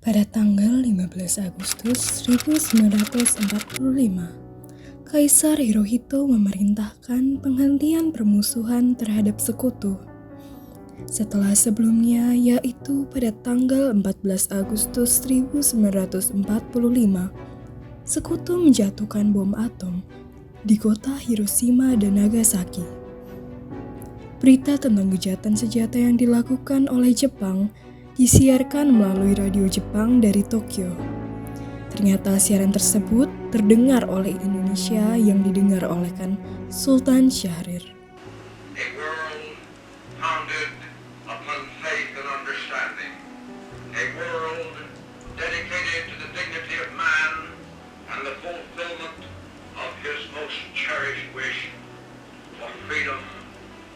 Pada tanggal 15 Agustus 1945, Kaisar Hirohito memerintahkan penghentian permusuhan terhadap sekutu. Setelah sebelumnya, yaitu pada tanggal 14 Agustus 1945, sekutu menjatuhkan bom atom di kota Hiroshima dan Nagasaki. Berita tentang kejahatan senjata yang dilakukan oleh Jepang disiarkan melalui radio Jepang dari Tokyo. Ternyata siaran tersebut terdengar oleh Indonesia yang didengar oleh Sultan Syahrir. A world founded upon faith and understanding. A world dedicated to the dignity of man and the fulfillment of his most cherished wish for freedom,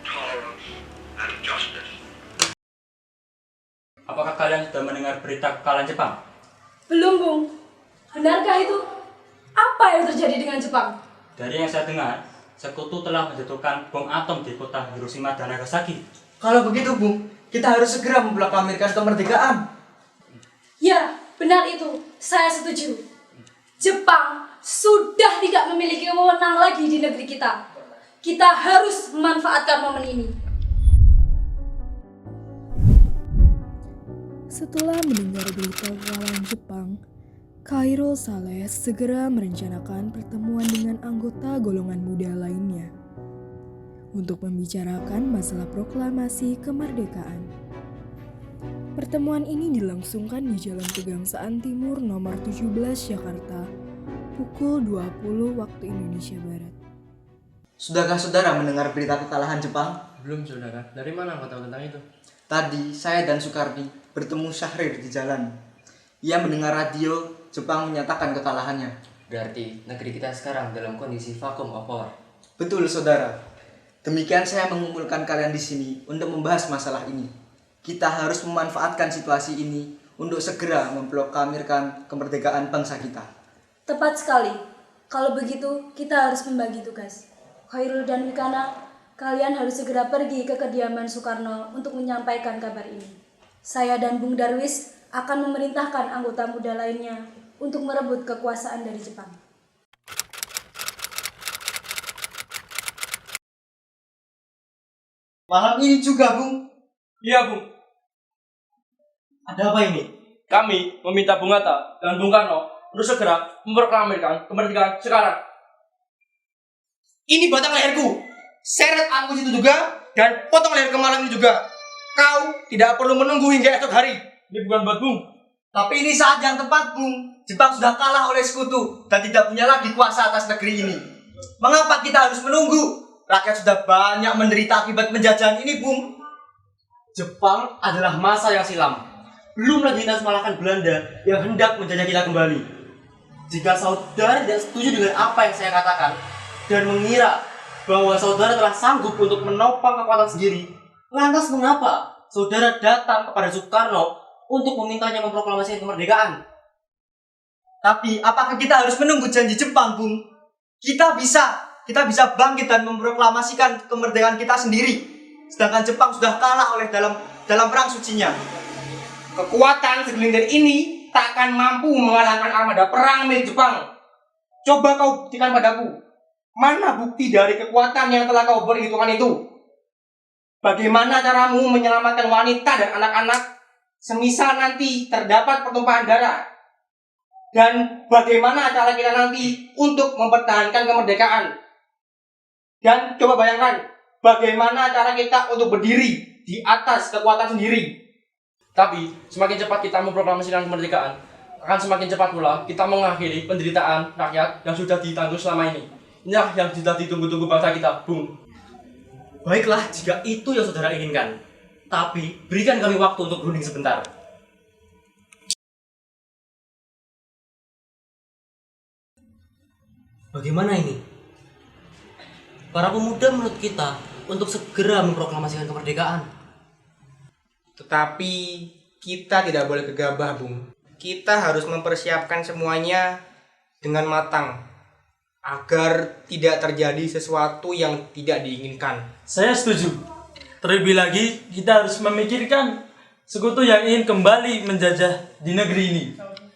tolerance, and justice. Apakah kalian sudah mendengar berita kekalahan Jepang? Belum, Bung. Benarkah itu? Apa yang terjadi dengan Jepang? Dari yang saya dengar, sekutu telah menjatuhkan bom atom di kota Hiroshima dan Nagasaki. Kalau begitu, Bung, kita harus segera memproklamirkan kemerdekaan. Ya, benar itu. Saya setuju. Jepang sudah tidak memiliki wewenang lagi di negeri kita. Kita harus memanfaatkan momen ini. Setelah mendengar berita kekalahan Jepang, Khairul Saleh segera merencanakan pertemuan dengan anggota golongan muda lainnya untuk membicarakan masalah proklamasi kemerdekaan. Pertemuan ini dilangsungkan di Jalan Pegangsaan Timur nomor 17 Jakarta pukul 20 waktu Indonesia Barat. Sudahkah saudara mendengar berita kekalahan Jepang? Belum, saudara. Dari mana kau tahu tentang itu? Tadi saya dan Sukardi bertemu Syahrir di jalan. Ia mendengar radio Jepang menyatakan kekalahannya. Berarti negeri kita sekarang dalam kondisi vakum of power. Betul, saudara. Demikian saya mengumpulkan kalian di sini untuk membahas masalah ini. Kita harus memanfaatkan situasi ini untuk segera memproklamirkan kemerdekaan bangsa kita. Tepat sekali. Kalau begitu, kita harus membagi tugas. Khairul dan Wikana, kalian harus segera pergi ke kediaman Soekarno untuk menyampaikan kabar ini. Saya dan Bung Darwis akan memerintahkan anggota muda lainnya untuk merebut kekuasaan dari Jepang. Malam ini juga, Bung. Iya, Bung. Ada apa ini? Kami meminta Bung Hatta dan Bung Karno untuk segera memproklamirkan kemerdekaan sekarang. Ini batang leherku. Seret aku situ juga dan potong leher ke malam ini juga. Kau tidak perlu menunggu hingga esok hari. Ini bukan buat Bung. Tapi ini saat yang tepat, Bung. Jepang sudah kalah oleh sekutu dan tidak punya lagi kuasa atas negeri ini. Mengapa kita harus menunggu? Rakyat sudah banyak menderita akibat penjajahan ini, Bung. Jepang adalah masa yang silam. Belum lagi kita mengalahkan Belanda yang hendak menjajah kita kembali. Jika saudara tidak setuju dengan apa yang saya katakan dan mengira bahwa saudara telah sanggup untuk menopang kekuatan sendiri, lantas mengapa saudara datang kepada Soekarno untuk memintanya memproklamasikan kemerdekaan? Tapi apakah kita harus menunggu janji Jepang, Bung? Kita bisa bangkit dan memproklamasikan kemerdekaan kita sendiri. Sedangkan Jepang sudah kalah oleh dalam perang sucinya. Kekuatan segelintir ini takkan mampu mengalahkan armada perang milik Jepang. Coba kau buktikan padaku. Mana bukti dari kekuatan yang telah kau perhitungkan itu? Bagaimana caramu menyelamatkan wanita dan anak-anak semisal nanti terdapat pertumpahan darah? Dan bagaimana cara kita nanti untuk mempertahankan kemerdekaan? Dan coba bayangkan, bagaimana cara kita untuk berdiri di atas kekuatan sendiri? Tapi semakin cepat kita memproklamasikan kemerdekaan, akan semakin cepat pula kita mengakhiri penderitaan rakyat yang sudah ditanggung selama ini. Inilah yang sudah ditunggu-tunggu bangsa kita, Bung. Baiklah jika itu yang saudara inginkan. Tapi berikan kami waktu untuk berunding sebentar. Bagaimana ini? Para pemuda menurut kita untuk segera memproklamasikan kemerdekaan. Tetapi kita tidak boleh gegabah, Bung. Kita harus mempersiapkan semuanya dengan matang agar tidak terjadi sesuatu yang tidak diinginkan. Saya setuju. Terlebih lagi kita harus memikirkan sekutu yang ingin kembali menjajah di negeri ini.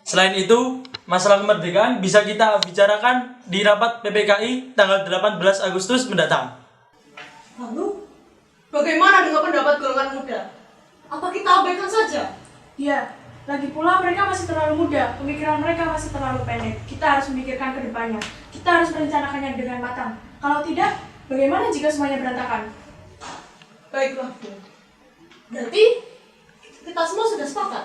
Selain itu, masalah kemerdekaan bisa kita bicarakan di rapat PPKI tanggal 18 Agustus mendatang. Lalu, bagaimana dengan pendapat golongan muda? Apa kita abaikan saja? Ya, lagi pula mereka masih terlalu muda, pemikiran mereka masih terlalu pendek. Kita harus memikirkan ke depannya. Kita harus merencanakannya dengan matang. Kalau tidak, bagaimana jika semuanya berantakan? Baiklah, Bu. Berarti kita semua sudah sepakat.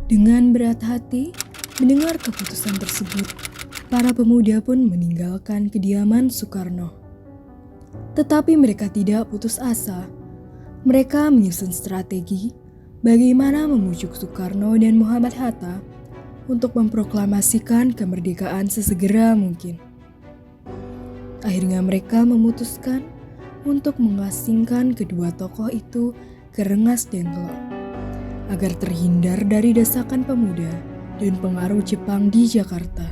Dengan berat hati mendengar keputusan tersebut, para pemuda pun meninggalkan kediaman Soekarno. Tetapi mereka tidak putus asa. Mereka menyusun strategi bagaimana memujuk Soekarno dan Muhammad Hatta untuk memproklamasikan kemerdekaan sesegera mungkin. Akhirnya mereka memutuskan untuk mengasingkan kedua tokoh itu ke Rengas Dengklok agar terhindar dari desakan pemuda dan pengaruh Jepang di Jakarta.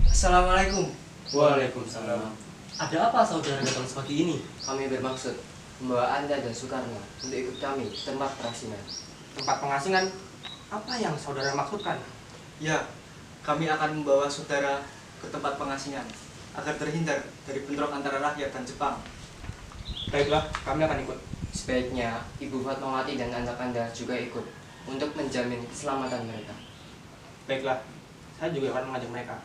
Assalamualaikum. Waalaikumsalam. Ada apa saudara datang sepagi ini? Kami bermaksud membawa Anda dan Soekarno untuk ikut kami ke tempat pengasingan. Tempat pengasingan? Apa yang saudara maksudkan? Ya, kami akan membawa saudara ke tempat pengasingan agar terhindar dari bentrok antara rakyat dan Jepang. Baiklah, kami akan ikut. Sebaiknya Ibu Fatmawati dan anak Anda juga ikut untuk menjamin keselamatan mereka. Baiklah, saya juga akan mengajak mereka.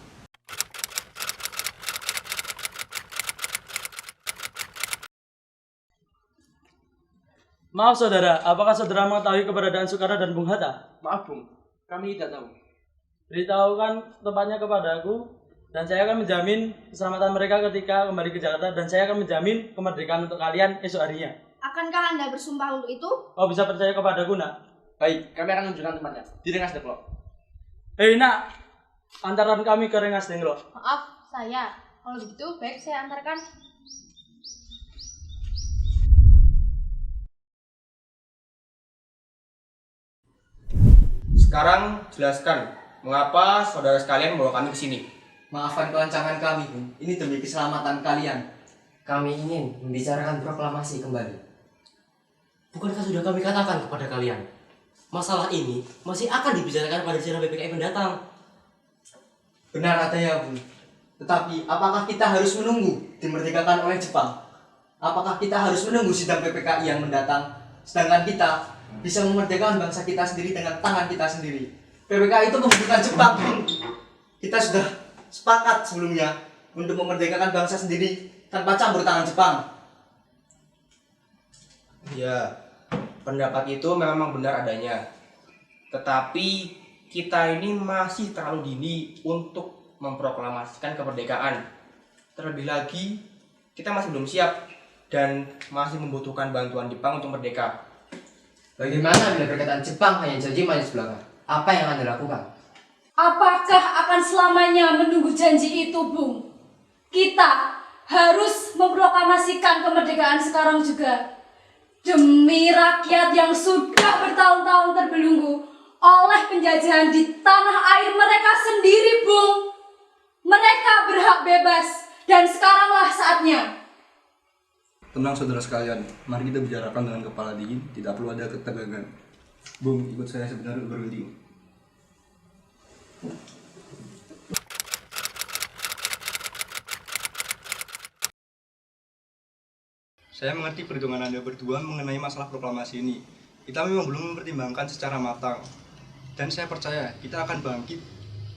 Maaf saudara, apakah saudara mengetahui keberadaan Soekarno dan Bung Hatta? Maaf Bung, kami tidak tahu. Beritahukan tempatnya kepada aku, dan saya akan menjamin keselamatan mereka ketika kembali ke Jakarta, dan saya akan menjamin kemerdekaan untuk kalian esok harinya. Akankah Anda bersumpah untuk itu? Kau bisa percaya kepadaku, nak? Baik, kami akan menunjukkan tempatnya di Rengas Dengklok. Hei nak, antarkan kami ke Rengas Dengklok. Maaf, saya. Kalau begitu, baik saya antarkan. Sekarang jelaskan mengapa saudara sekalian membawa kami ke sini. Maafkan kelancangan kami, Bu. Ini demi keselamatan kalian. Kami ingin membicarakan proklamasi kembali. Bukankah sudah kami katakan kepada kalian, masalah ini masih akan dibicarakan pada sidang PPKI mendatang? Benar adanya, Bu. Tetapi apakah kita harus menunggu dimerdekakan oleh Jepang? Apakah kita harus menunggu sidang PPKI yang mendatang? Sedangkan kita bisa memerdekakan bangsa kita sendiri dengan tangan kita sendiri. PPKI itu membutuhkan Jepang, Bu. Kita sudah sepakat sebelumnya untuk memerdekakan bangsa sendiri tanpa campur tangan Jepang. Ya, pendapat itu memang benar adanya. Tetapi kita ini masih terlalu dini untuk memproklamasikan kemerdekaan. Terlebih lagi, kita masih belum siap dan masih membutuhkan bantuan Jepang untuk merdeka. Bagaimana bila perkataan Jepang hanya janji manis belaka? Apa yang Anda lakukan? Apakah akan selamanya menunggu janji itu, Bung? Kita harus memproklamasikan kemerdekaan sekarang juga. Demi rakyat yang sudah bertahun-tahun terbelenggu oleh penjajahan di tanah air mereka sendiri, Bung. Mereka berhak bebas dan sekaranglah saatnya. Tenang saudara sekalian, mari kita bicarakan dengan kepala dingin, tidak perlu ada ketegangan. Bung, ikut saya sebenarnya berhenti. Saya mengerti perhitungan Anda berdua mengenai masalah proklamasi ini. Kita memang belum mempertimbangkan secara matang. Dan saya percaya kita akan bangkit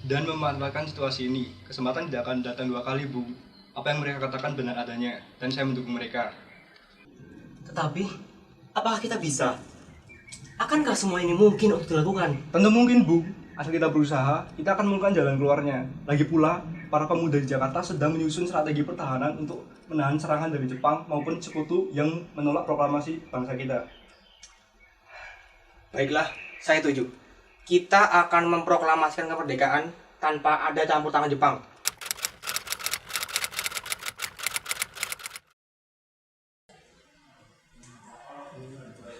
dan memanfaatkan situasi ini. Kesempatan tidak akan datang dua kali, Bung. Apa yang mereka katakan benar adanya, dan saya mendukung mereka. Tetapi, apakah kita bisa? Akankah semua ini mungkin untuk dilakukan? Tentu mungkin, Bu. Asal kita berusaha, kita akan menemukan jalan keluarnya. Lagi pula, para pemuda di Jakarta sedang menyusun strategi pertahanan untuk menahan serangan dari Jepang maupun sekutu yang menolak proklamasi bangsa kita. Baiklah, saya setuju. Kita akan memproklamasikan kemerdekaan tanpa ada campur tangan Jepang.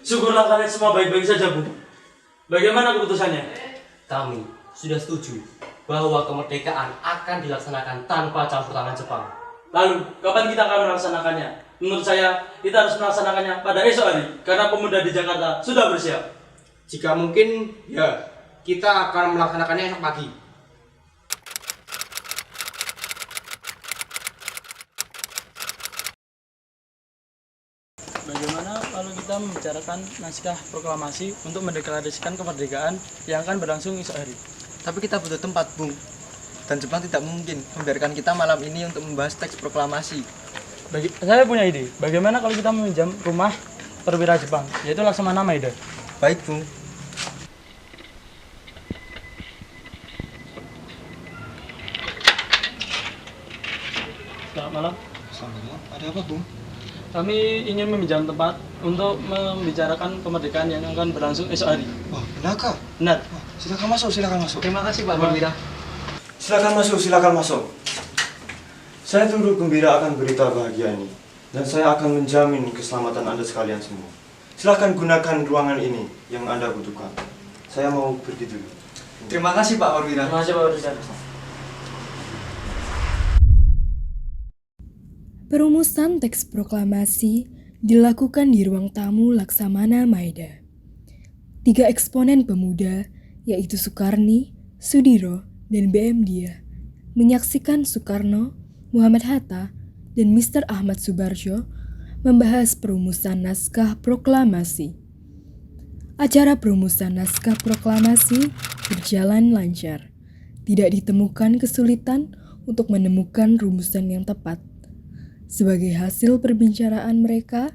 Syukurlah kalian semua baik-baik saja, Bu. Bagaimana keputusannya? Kami sudah setuju bahwa kemerdekaan akan dilaksanakan tanpa campur tangan Jepang. Lalu, kapan kita akan melaksanakannya? Menurut saya, kita harus melaksanakannya pada esok hari, karena pemuda di Jakarta sudah bersiap. Jika mungkin, ya, kita akan melaksanakannya esok pagi. Bagaimana kalau kita membicarakan naskah proklamasi untuk mendeklarasikan kemerdekaan yang akan berlangsung esok hari? Tapi kita butuh tempat, Bung. Dan Jepang tidak mungkin membiarkan kita malam ini untuk membahas teks proklamasi. Saya punya ide. Bagaimana kalau kita meminjam rumah perwira Jepang, yaitu Laksamana Maeda? Baik, Bung. Selamat malam. Selamat malam. Ada apa, Bung? Kami ingin meminjam tempat untuk membicarakan kemerdekaan yang akan berlangsung esok hari. Wah, benarkah? Benar. Silakan masuk, silakan masuk. Terima kasih, Pak Perwira. Silakan masuk, silakan masuk. Saya turut gembira akan berita bahagia ini, dan saya akan menjamin keselamatan Anda sekalian semua. Silakan gunakan ruangan ini yang Anda butuhkan. Saya mau pergi dulu. Terima kasih, Pak Perwira. Terima kasih Pak Perwira. Perumusan teks proklamasi dilakukan di ruang tamu Laksamana Maeda. 3 eksponen pemuda, yaitu Soekarni, Sudiro, dan BM Dia, menyaksikan Soekarno, Muhammad Hatta, dan Mr. Ahmad Subarjo membahas perumusan naskah proklamasi. Acara perumusan naskah proklamasi berjalan lancar. Tidak ditemukan kesulitan untuk menemukan rumusan yang tepat. Sebagai hasil perbincangan mereka,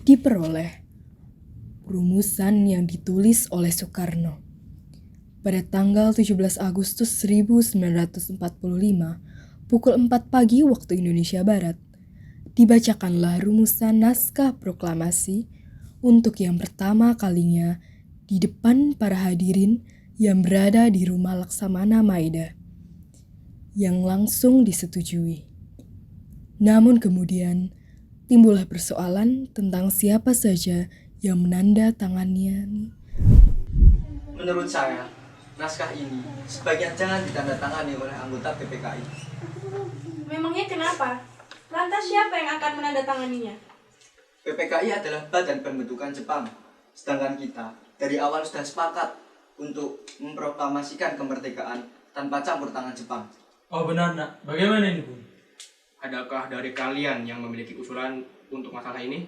diperoleh rumusan yang ditulis oleh Soekarno. Pada tanggal 17 Agustus 1945, pukul 4 pagi waktu Indonesia Barat, dibacakanlah rumusan naskah proklamasi untuk yang pertama kalinya di depan para hadirin yang berada di rumah Laksamana Maeda, yang langsung disetujui. Namun kemudian, timbullah persoalan tentang siapa saja yang menandatanganinya. Menurut saya, naskah ini sebaiknya jangan ditandatangani oleh anggota PPKI. Memangnya kenapa? Lantas siapa yang akan menandatanganinya? PPKI adalah badan pembentukan Jepang, sedangkan kita dari awal sudah sepakat untuk memproklamasikan kemerdekaan tanpa campur tangan Jepang. Oh benar, Nak. Bagaimana ini, Bu? Adakah dari kalian yang memiliki usulan untuk masalah ini?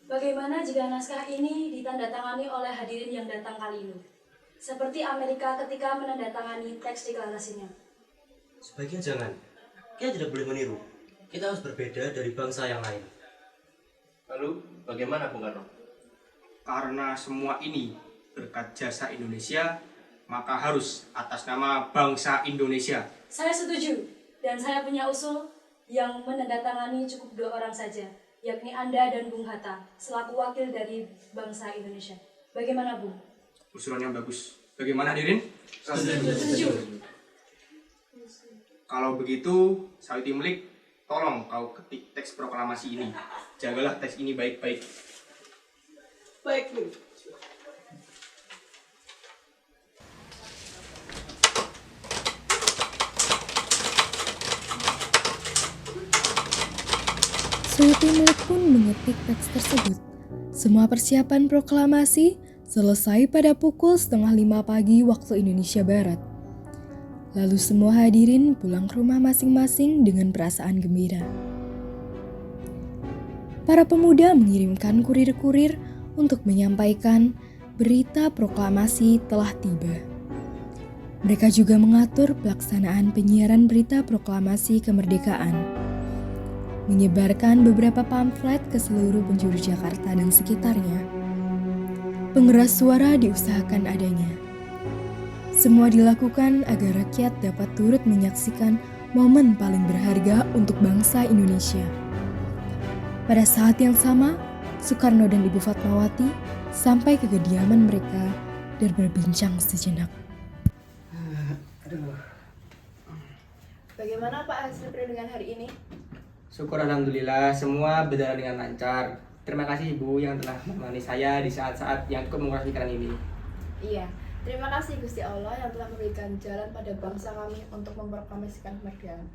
Bagaimana jika naskah ini ditandatangani oleh hadirin yang datang kali ini? Seperti Amerika ketika menandatangani teks deklarasinya. Sebaiknya jangan. Kita tidak boleh meniru. Kita harus berbeda dari bangsa yang lain. Lalu, bagaimana Bung Karno? Karena semua ini berkat jasa Indonesia, maka harus atas nama bangsa Indonesia. Saya setuju, dan saya punya usul yang menandatangani cukup 2 orang saja, yakni Anda dan Bung Hatta, selaku wakil dari bangsa Indonesia. Bagaimana, Bung? Usulan yang bagus. Bagaimana hadirin? Setuju. Kalau begitu, Sawiti Melik, tolong kau ketik teks proklamasi ini. Jagalah teks ini baik-baik. Baik, Bu. Sawiti Melik pun mengetik teks tersebut. Semua persiapan proklamasi selesai pada pukul 4:30 pagi waktu Indonesia Barat. Lalu semua hadirin pulang ke rumah masing-masing dengan perasaan gembira. Para pemuda mengirimkan kurir-kurir untuk menyampaikan berita proklamasi telah tiba. Mereka juga mengatur pelaksanaan penyiaran berita proklamasi kemerdekaan, menyebarkan beberapa pamflet ke seluruh penjuru Jakarta dan sekitarnya. Pengeras suara diusahakan adanya. Semua dilakukan agar rakyat dapat turut menyaksikan momen paling berharga untuk bangsa Indonesia. Pada saat yang sama, Soekarno dan Ibu Fatmawati sampai ke kediaman mereka dan berbincang sejenak. Bagaimana Pak hasil perundingan hari ini? Syukur alhamdulillah semua berjalan dengan lancar. Terima kasih Ibu yang telah menemani saya di saat-saat yang cukup menguras pikiran ini. Iya, terima kasih Gusti Allah yang telah memberikan jalan pada bangsa kami untuk memproklamasikan kemerdekaan.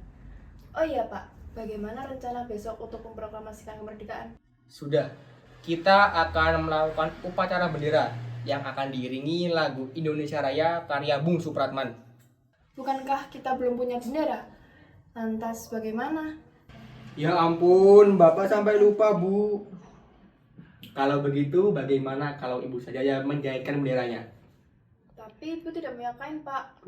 Oh iya Pak, Bagaimana rencana besok untuk memproklamasikan kemerdekaan? Sudah, kita akan melakukan upacara bendera yang akan diiringi lagu Indonesia Raya karya Bung Supratman. Bukankah kita belum punya bendera? Lantas bagaimana? Ya ampun, Bapak sampai lupa, Bu. Kalau begitu, bagaimana kalau Ibu saja yang menjahitkan benderanya? Tapi Ibu tidak punya kain, Pak.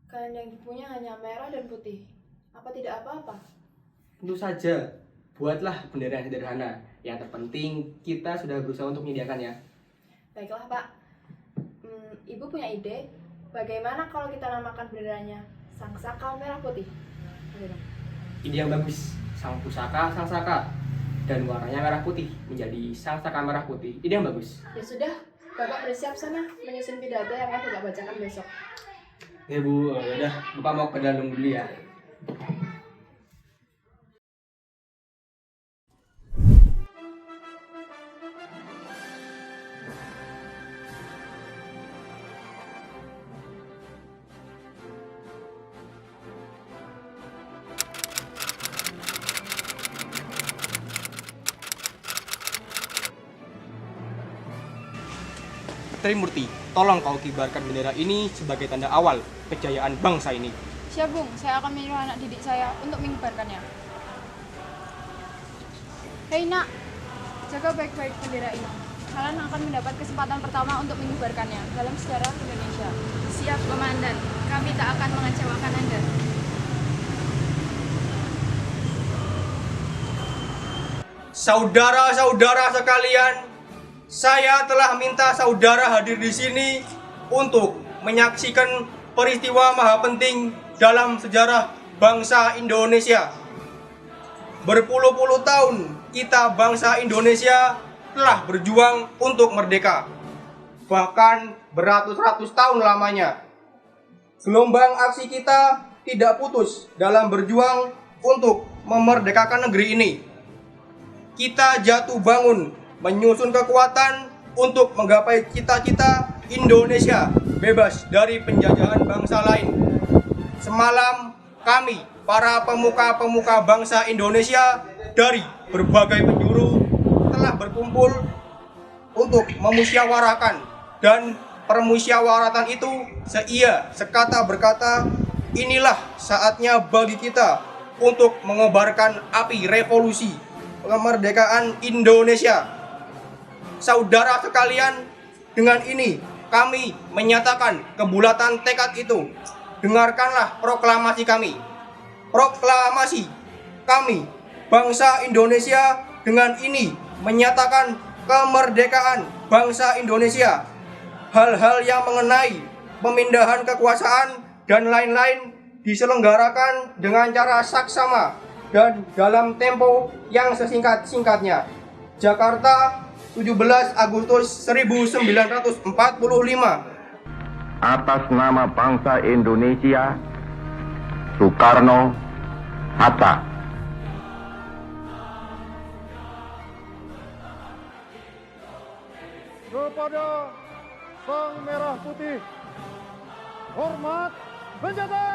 Kain yang dipunya hanya merah dan putih. Apa tidak apa-apa? Tentu saja, buatlah bendera yang sederhana. Yang terpenting, kita sudah berusaha untuk menyediakannya. Baiklah, Pak. Ibu punya ide? Bagaimana kalau kita namakan benderanya Sang Saka Merah Putih? Bagaimana? Ide yang bagus. Sang pusaka, sang saka. Dan warnanya merah putih menjadi sang saka merah putih. Ide yang bagus. Ya sudah, Bapak bersiap sana menyusun pidato yang akan Bapak bacakan besok. Ya Bu, udah Bapak mau ke dalam dulu ya. Trimurti, tolong kau kibarkan bendera ini sebagai tanda awal kejayaan bangsa ini. Siap, Bung. Saya akan menyuruh anak didik saya untuk mengibarkannya. Hei, Nak. Jaga baik-baik bendera ini. Kalian akan mendapat kesempatan pertama untuk mengibarkannya dalam sejarah Indonesia. Siap, Komandan. Kami tak akan mengecewakan Anda. Saudara-saudara sekalian, saya telah minta saudara hadir di sini untuk menyaksikan peristiwa maha penting dalam sejarah bangsa Indonesia. Berpuluh-puluh tahun kita bangsa Indonesia telah berjuang untuk merdeka. Bahkan beratus-ratus tahun lamanya. Gelombang aksi kita tidak putus dalam berjuang untuk memerdekakan negeri ini. Kita jatuh bangun menyusun kekuatan untuk menggapai cita-cita Indonesia bebas dari penjajahan bangsa lain. Semalam kami, para pemuka-pemuka bangsa Indonesia dari berbagai penjuru telah berkumpul untuk memusyawarahkan, dan permusyawaratan itu seia sekata berkata, inilah saatnya bagi kita untuk mengobarkan api revolusi kemerdekaan Indonesia. Saudara sekalian, dengan ini kami menyatakan kebulatan tekad itu. Dengarkanlah proklamasi kami. Proklamasi kami, bangsa Indonesia, dengan ini menyatakan kemerdekaan bangsa Indonesia. Hal-hal yang mengenai pemindahan kekuasaan dan lain-lain diselenggarakan dengan cara saksama dan dalam tempo yang sesingkat-singkatnya. Jakarta, 17 Agustus 1945. Atas nama bangsa Indonesia, Soekarno Hatta. Kepada Sang Merah Putih, hormat senjata!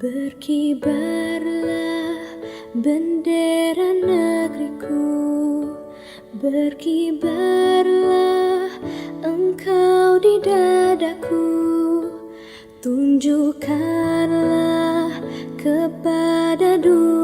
Berkibarlah bendera negeriku, berkibarlah engkau di dadaku, tunjukkanlah kepada dunia